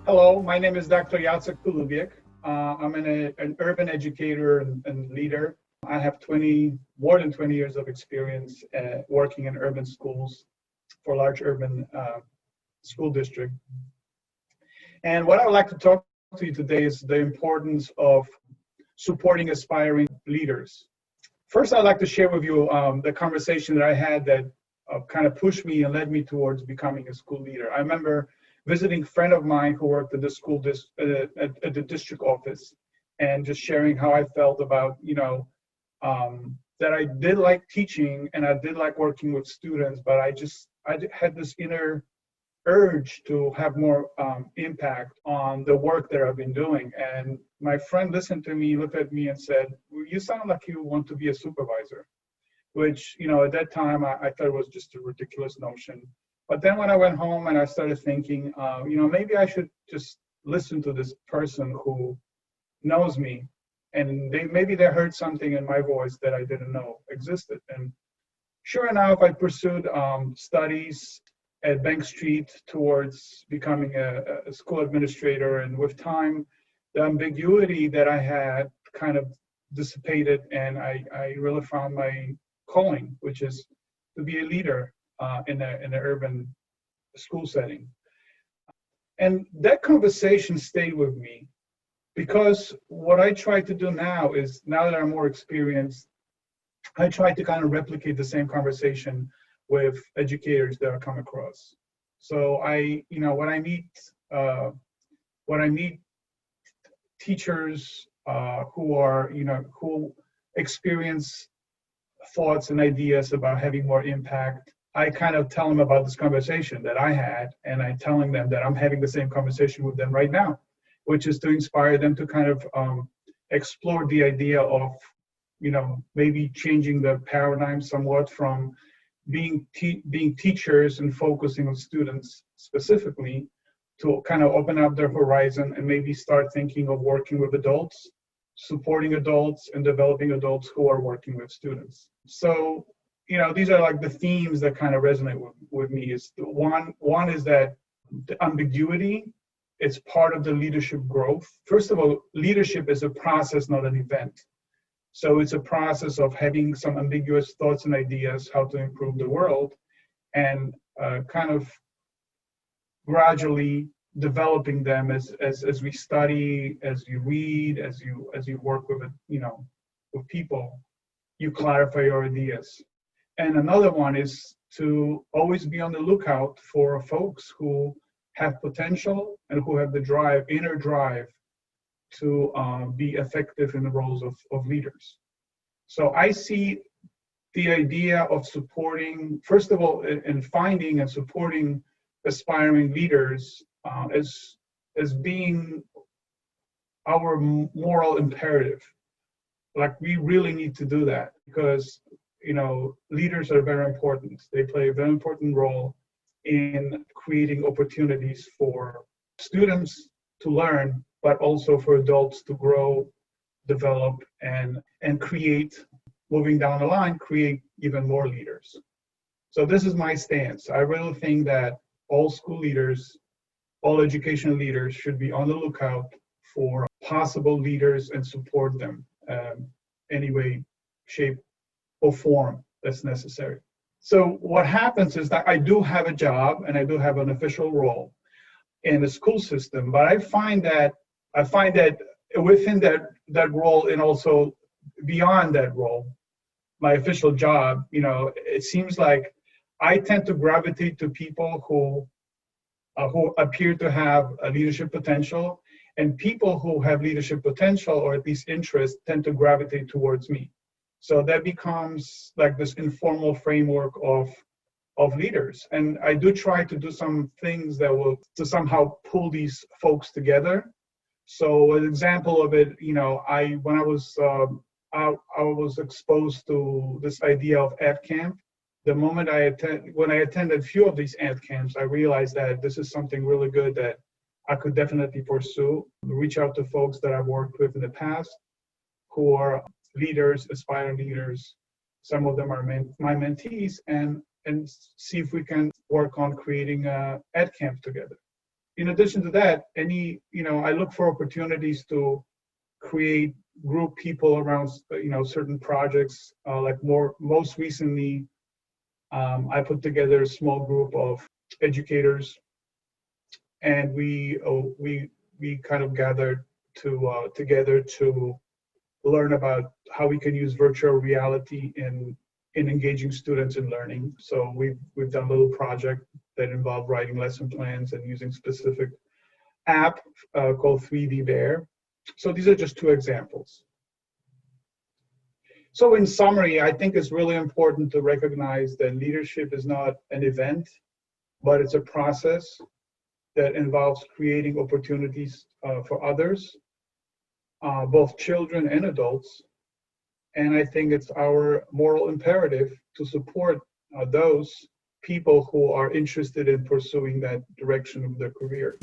Hello, my name is Dr. Jacek Polubiec. I'm an urban educator and leader. I have more than 20 years of experience working in urban schools for large urban school district. And what I would like to talk to you today is the importance of supporting aspiring leaders. First, I'd like to share with you the conversation that I had that kind of pushed me and led me towards becoming a school leader. I remember visiting a friend of mine who worked at the at the district office, and just sharing how I felt about, that I did like teaching and I did like working with students, but I had this inner urge to have more impact on the work that I've been doing. And my friend listened to me, looked at me and said, well, you sound like you want to be a supervisor, which, at that time I thought was just a ridiculous notion. But then when I went home and I started thinking, maybe I should just listen to this person who knows me, and maybe they heard something in my voice that I didn't know existed. And sure enough, I pursued studies at Bank Street towards becoming a school administrator. And with time, the ambiguity that I had kind of dissipated, and I really found my calling, which is to be a leader in an urban school setting. And that conversation stayed with me, because what I try to do now is, now that I'm more experienced, I try to kind of replicate the same conversation with educators that I come across. So when I meet teachers who experience thoughts and ideas about having more impact, I kind of tell them about this conversation that I had, and I'm telling them that I'm having the same conversation with them right now, which is to inspire them to kind of explore the idea of, maybe changing the paradigm somewhat from being teachers and focusing on students specifically, to kind of open up their horizon and maybe start thinking of working with adults, supporting adults, and developing adults who are working with students. So, these are like the themes that kind of resonate with me. Is one is that the ambiguity is part of the leadership growth. First of all, leadership is a process, not an event. So it's a process of having some ambiguous thoughts and ideas how to improve the world, and kind of gradually developing them as we study, as you read, as you work with with people, you clarify your ideas. And another one is to always be on the lookout for folks who have potential and who have the inner drive to be effective in the roles of leaders. So I see the idea of supporting, first of all, in finding and supporting aspiring leaders as being our moral imperative. Like, we really need to do that, because leaders are very important. They play a very important role in creating opportunities for students to learn, but also for adults to grow, develop, and create, moving down the line, create even more leaders. So this is my stance. I really think that all school leaders, all educational leaders should be on the lookout for possible leaders and support them any way, shape, or form that's necessary. So what happens is that I do have a job and I do have an official role in the school system, but I find that within that role, and also beyond that role, my official job, it seems like I tend to gravitate to people who appear to have a leadership potential, and people who have leadership potential, or at least interest, tend to gravitate towards me. So that becomes like this informal framework of leaders. And I do try to do some things that will to somehow pull these folks together. So an example of it, when I was exposed to this idea of Ed camp. The moment when I attended a few of these Ed camps, I realized that this is something really good that I could definitely pursue. Reach out to folks that I've worked with in the past who are leaders, aspiring leaders. Some of them are my mentees, and see if we can work on creating Ed camp together. in addition to that, I look for opportunities to create group people around, certain projects. Most recently, I put together a small group of educators, and we kind of gathered together to learn about how we can use virtual reality in engaging students in learning. So we've done a little project that involved writing lesson plans and using specific app called 3D Bear. So these are just two examples. So in summary, I think it's really important to recognize that leadership is not an event, but it's a process that involves creating opportunities for others, both children and adults. And I think it's our moral imperative to support those people who are interested in pursuing that direction of their career.